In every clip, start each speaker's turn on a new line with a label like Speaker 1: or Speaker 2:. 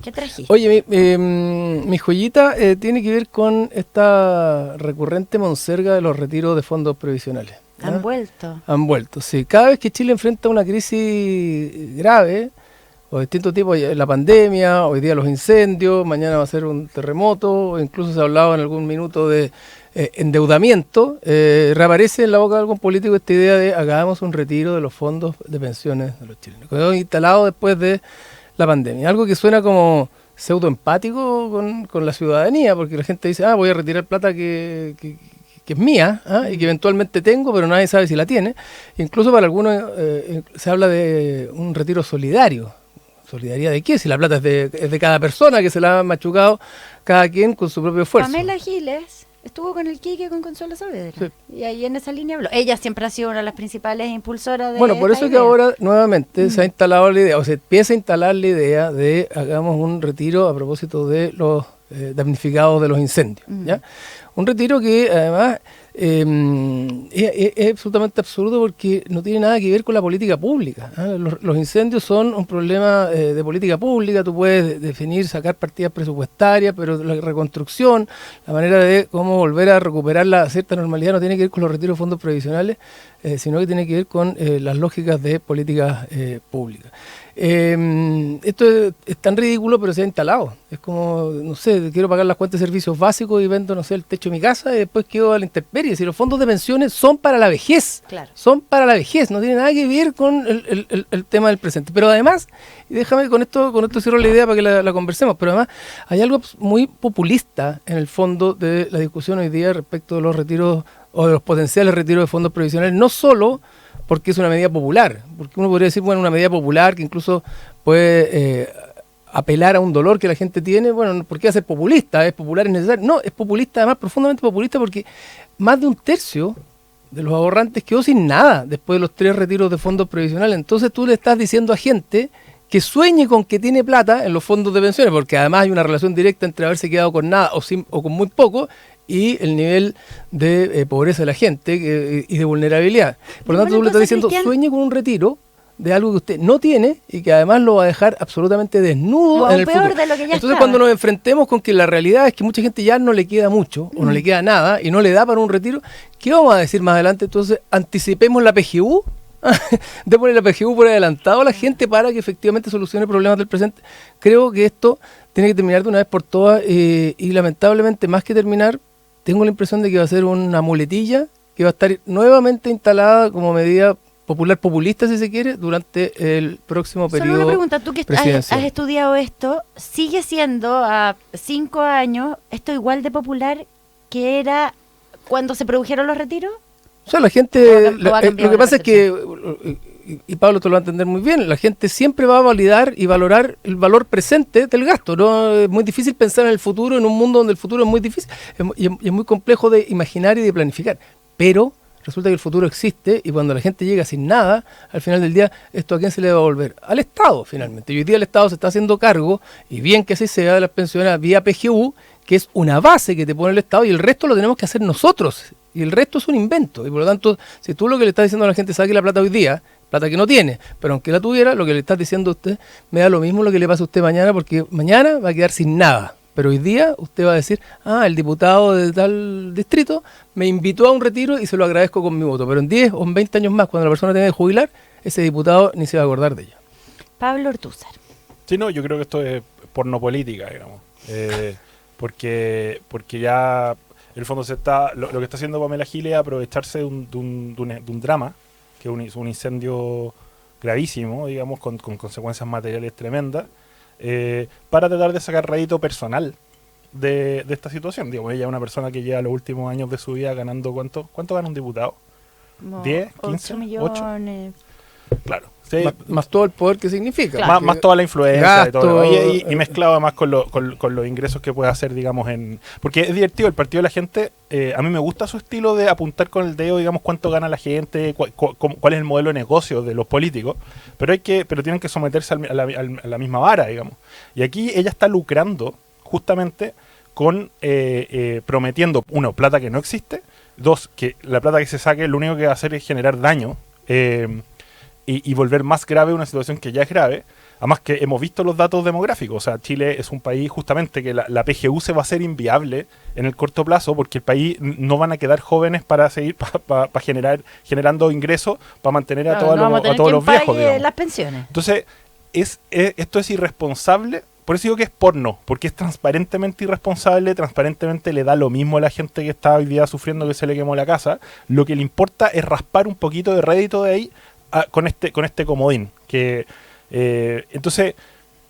Speaker 1: ¿Qué trajiste?
Speaker 2: Oye, mi joyita tiene que ver con esta recurrente monserga de los retiros de fondos previsionales.
Speaker 1: Han vuelto.
Speaker 2: Han vuelto, sí. Cada vez que Chile enfrenta una crisis grave, o de distintos tipos, la pandemia, hoy día los incendios, mañana va a ser un terremoto, o incluso se ha hablado en algún minuto de endeudamiento, reaparece en la boca de algún político esta idea de hagamos un retiro de los fondos de pensiones de los chilenos. Quedó instalado después de la pandemia. Algo que suena como pseudo empático con la ciudadanía, porque la gente dice, voy a retirar plata que es mía, y que eventualmente tengo, pero nadie sabe si la tiene. Incluso para algunos se habla de un retiro solidario. ¿Solidaridad de qué? Si la plata es de cada persona, que se la ha machucado cada quien con su propio esfuerzo.
Speaker 1: Pamela Giles estuvo con el Quique, con Consuelo Saavedra. Sí. Y ahí en esa línea habló. Ella siempre ha sido una de las principales impulsoras de
Speaker 2: Bueno, por eso
Speaker 1: idea.
Speaker 2: que ahora nuevamente se ha instalado la idea, o se empieza a instalar la idea de hagamos un retiro a propósito de los damnificados de los incendios. ¿Ya? Un retiro que además es absolutamente absurdo porque no tiene nada que ver con la política pública. Los incendios son un problema de política pública, tú puedes definir, sacar partidas presupuestarias, pero la reconstrucción, la manera de cómo volver a recuperar la cierta normalidad no tiene que ver con los retiros de fondos previsionales, sino que tiene que ver con las lógicas de políticas públicas. Esto es tan ridículo, pero se ha instalado. Es como, no sé, quiero pagar las cuentas de servicios básicos y vendo, no sé, el techo de mi casa y después quedo a la intemperie. Si los fondos de pensiones son para la vejez,
Speaker 1: claro,
Speaker 2: son para la vejez, no tiene nada que ver con el tema del presente. Pero además, y déjame con esto cierro la idea para que la conversemos, pero además hay algo muy populista en el fondo de la discusión hoy día respecto de los retiros o de los potenciales retiros de fondos previsionales, no solo porque es una medida popular, porque uno podría decir, bueno, una medida popular que incluso puede apelar a un dolor que la gente tiene. Bueno, ¿por qué hacer populista? ¿Es popular, es necesario? No, es populista, además profundamente populista, porque más de un tercio de los ahorrantes quedó sin nada después de los 3 retiros de fondos previsionales. Entonces tú le estás diciendo a gente que sueñe con que tiene plata en los fondos de pensiones, porque además hay una relación directa entre haberse quedado con nada o con muy poco y el nivel de pobreza de la gente y de vulnerabilidad. Por lo tanto, tú le estás diciendo, sueñe con un retiro de algo que usted no tiene y que además lo va a dejar absolutamente desnudo en el futuro. Entonces, cuando nos enfrentemos con que la realidad es que mucha gente ya no le queda mucho o no le queda nada y no le da para un retiro, ¿qué vamos a decir más adelante? Entonces, anticipemos la PGU, démosle la PGU por adelantado a la gente para que efectivamente solucione problemas del presente. Creo que esto tiene que terminar de una vez por todas y lamentablemente, más que terminar, tengo la impresión de que va a ser una muletilla que va a estar nuevamente instalada como medida popular populista, si se quiere, durante el próximo periodo.
Speaker 1: Solo una pregunta, tú que has estudiado esto, ¿sigue siendo a 5 años esto igual de popular que era cuando se produjeron los retiros?
Speaker 2: O sea, la gente, lo que pasa es que, y Pablo te lo va a entender muy bien, la gente siempre va a validar y valorar el valor presente del gasto, ¿no? Es muy difícil pensar en el futuro, en un mundo donde el futuro es muy difícil y es muy complejo de imaginar y de planificar, pero resulta que el futuro existe y cuando la gente llega sin nada, al final del día, ¿esto a quién se le va a volver? Al Estado, finalmente. Y hoy día el Estado se está haciendo cargo, y bien que así sea, de las pensiones vía PGU, que es una base que te pone el Estado y el resto lo tenemos que hacer nosotros. Y el resto es un invento. Y por lo tanto, si tú lo que le estás diciendo a la gente es saque la plata hoy día, plata que no tiene, pero aunque la tuviera, lo que le estás diciendo a usted, me da lo mismo lo que le pasa a usted mañana, porque mañana va a quedar sin nada. Pero hoy día usted va a decir, el diputado de tal distrito me invitó a un retiro y se lo agradezco con mi voto. Pero en 10 o en 20 años más, cuando la persona tenga que jubilar, ese diputado ni se va a acordar de ella.
Speaker 1: Pablo Ortúzar.
Speaker 3: Sí, no, yo creo que esto es pornopolítica, digamos. Porque ya, en el fondo, lo que está haciendo Pamela Giles es aprovecharse de un drama, que es un incendio gravísimo, digamos, con consecuencias materiales tremendas, para tratar de sacar rédito personal de esta situación. Digamos, ella es una persona que lleva los últimos años de su vida ganando, ¿cuánto gana un diputado?
Speaker 1: No,
Speaker 3: ¿10? ¿15?
Speaker 1: 8 millones.
Speaker 3: 8. Claro. Sí.
Speaker 2: Más todo el poder que significa.
Speaker 3: Claro. Más toda la influencia
Speaker 2: gasto,
Speaker 3: y todo. Y mezclado además con los ingresos que puede hacer, digamos, porque es divertido el Partido de la Gente. A mí me gusta su estilo de apuntar con el dedo, digamos, cuánto gana la gente, cuál es el modelo de negocio de los políticos, pero tienen que someterse a la misma vara, digamos. Y aquí ella está lucrando justamente con prometiendo, uno, plata que no existe, dos, que la plata que se saque lo único que va a hacer es generar daño, y volver más grave una situación que ya es grave, además que hemos visto los datos demográficos, o sea, Chile es un país justamente que la PGU se va a hacer inviable en el corto plazo porque el país no van a quedar jóvenes para seguir generando ingresos para mantener a todos los viejos, digamos.
Speaker 1: Las pensiones.
Speaker 3: Entonces, esto es irresponsable. Por eso digo que es porno, porque es transparentemente irresponsable, transparentemente le da lo mismo a la gente que está hoy día sufriendo que se le quemó la casa. Lo que le importa es raspar un poquito de rédito de ahí con este comodín. Entonces,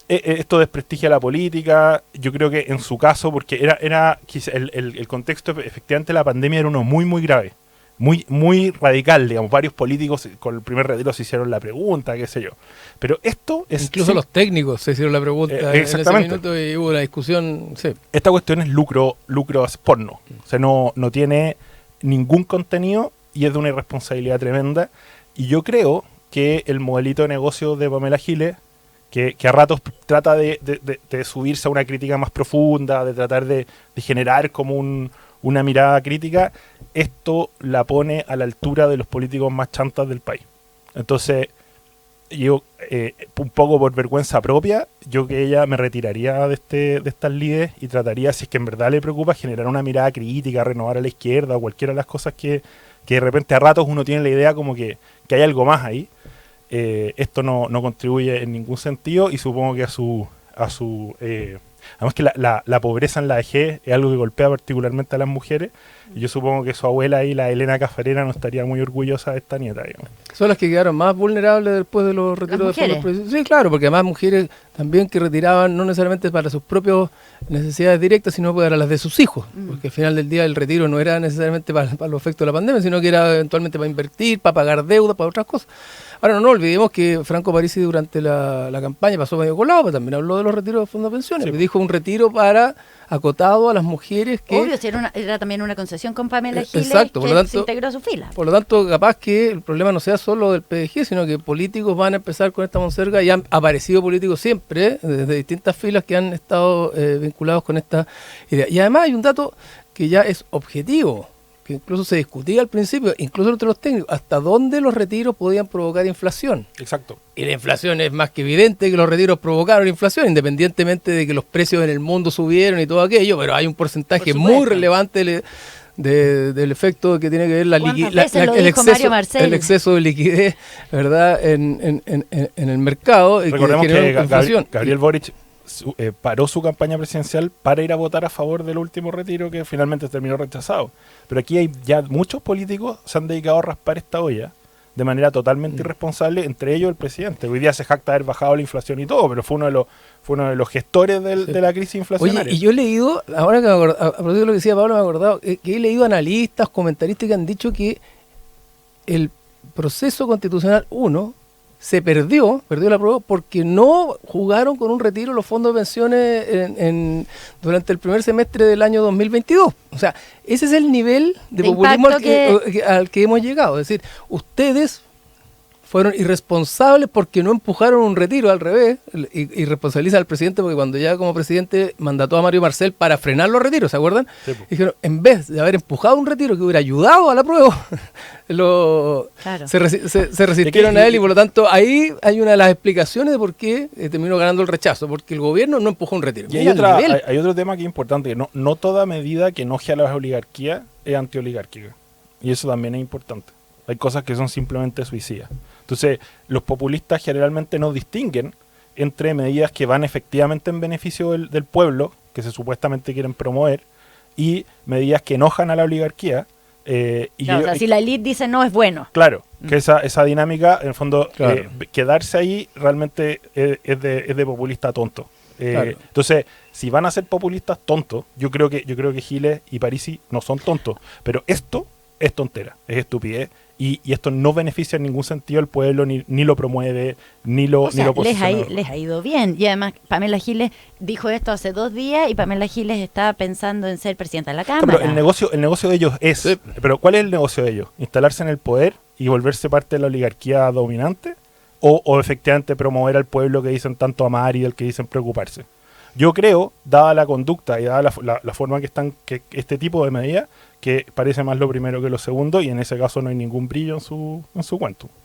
Speaker 3: esto desprestigia la política. Yo creo que en su caso, porque el contexto, efectivamente, la pandemia era uno muy, muy grave. Muy, muy radical, digamos. Varios políticos con el primer retiro se hicieron la pregunta, qué sé yo. Pero esto es...
Speaker 2: Incluso los técnicos se hicieron la pregunta en ese minuto y hubo una discusión. Sí.
Speaker 3: Esta cuestión es lucro es porno. O sea, no tiene ningún contenido y es de una irresponsabilidad tremenda. Y yo creo que el modelito de negocio de Pamela Giles, que a ratos trata de subirse a una crítica más profunda, de tratar de generar como una mirada crítica, esto la pone a la altura de los políticos más chantas del país. Entonces, yo, un poco por vergüenza propia, yo que ella me retiraría de estas lides y trataría, si es que en verdad le preocupa, generar una mirada crítica, renovar a la izquierda o cualquiera de las cosas que de repente a ratos uno tiene la idea como que hay algo más ahí. Esto no contribuye en ningún sentido y supongo que además que la pobreza en la vejez es algo que golpea particularmente a las mujeres y yo supongo que su abuela ahí, la Elena Cafarena, no estaría muy orgullosa de esta nieta, digamos.
Speaker 2: Son las que quedaron más vulnerables después de los retiros de fondos previsionales. Sí, claro, porque además mujeres también que retiraban no necesariamente para sus propias necesidades directas, sino para las de sus hijos, porque al final del día el retiro no era necesariamente para los efectos de la pandemia, sino que era eventualmente para invertir, para pagar deuda, para otras cosas. Ahora no olvidemos que Franco Parisi durante la campaña pasó medio colado, pero también habló de los retiros de fondos de pensiones. Sí. Dijo un retiro acotado a las mujeres que...
Speaker 1: Obvio, si era también una concesión con Pamela Giles,
Speaker 2: exacto,
Speaker 1: que se integró a su fila.
Speaker 2: Por lo tanto, capaz que el problema no sea solo del PDG, sino que políticos van a empezar con esta monserga y han aparecido políticos siempre, desde distintas filas que han estado vinculados con esta idea. Y además hay un dato que ya es objetivo, que incluso se discutía al principio, incluso entre los técnicos, hasta dónde los retiros podían provocar inflación.
Speaker 3: Exacto.
Speaker 2: Y la inflación es más que evidente que los retiros provocaron inflación, independientemente de que los precios en el mundo subieron y todo aquello, pero hay un porcentje muy relevante del efecto que tiene que ver el exceso de liquidez, ¿verdad?, en el mercado.
Speaker 3: Recordemos que Gabriel Boric paró su campaña presidencial para ir a votar a favor del último retiro que finalmente terminó rechazado. Pero aquí hay ya muchos políticos se han dedicado a raspar esta olla de manera totalmente irresponsable, entre ellos el presidente. Hoy día se jacta de haber bajado la inflación y todo, pero fue uno de los gestores de la crisis inflacionaria.
Speaker 2: Oye, y yo he leído, ahora que a propósito de lo que decía Pablo, me he acordado, que he leído analistas, comentaristas que han dicho que el proceso constitucional 1 se perdió la prueba porque no jugaron con un retiro los fondos de pensiones durante el primer semestre del año 2022. O sea, ese es el nivel de populismo al que hemos llegado. Es decir, ustedes fueron irresponsables porque no empujaron un retiro, al revés, y responsabilizan al presidente porque cuando ya como presidente mandató a Mario Marcel para frenar los retiros, ¿se acuerdan? Sí, pues. Dijeron, en vez de haber empujado un retiro que hubiera ayudado a la prueba, se resistieron a él y por lo tanto ahí hay una de las explicaciones de por qué terminó ganando el rechazo, porque el gobierno no empujó un retiro.
Speaker 3: Y hay otro tema que es importante, que no toda medida que enoje a las oligarquías es antioligárquica, y eso también es importante. Hay cosas que son simplemente suicidas. Entonces, los populistas generalmente no distinguen entre medidas que van efectivamente en beneficio del pueblo, que se supuestamente quieren promover, y medidas que enojan a la oligarquía.
Speaker 1: Si la élite dice no, es bueno.
Speaker 3: Claro, que esa dinámica, en el fondo, quedarse ahí realmente es de populista tonto. Entonces, si van a ser populistas tontos, yo creo que Giles y Parisi no son tontos, pero esto es tontera, es estupidez. Y esto no beneficia en ningún sentido al pueblo, ni lo promueve, ni lo posiciona.
Speaker 1: Les ha ido bien. Y además, Pamela Giles dijo esto hace 2 días y Pamela Giles está pensando en ser presidenta de la Cámara.
Speaker 3: Pero el negocio de ellos es... Sí. Pero ¿cuál es el negocio de ellos? ¿Instalarse en el poder y volverse parte de la oligarquía dominante? ¿O efectivamente promover al pueblo que dicen tanto amar y del que dicen preocuparse? Yo creo, dada la conducta y dada la forma que este tipo de medidas, que parece más lo primero que lo segundo, y en ese caso no hay ningún brillo en su cuento.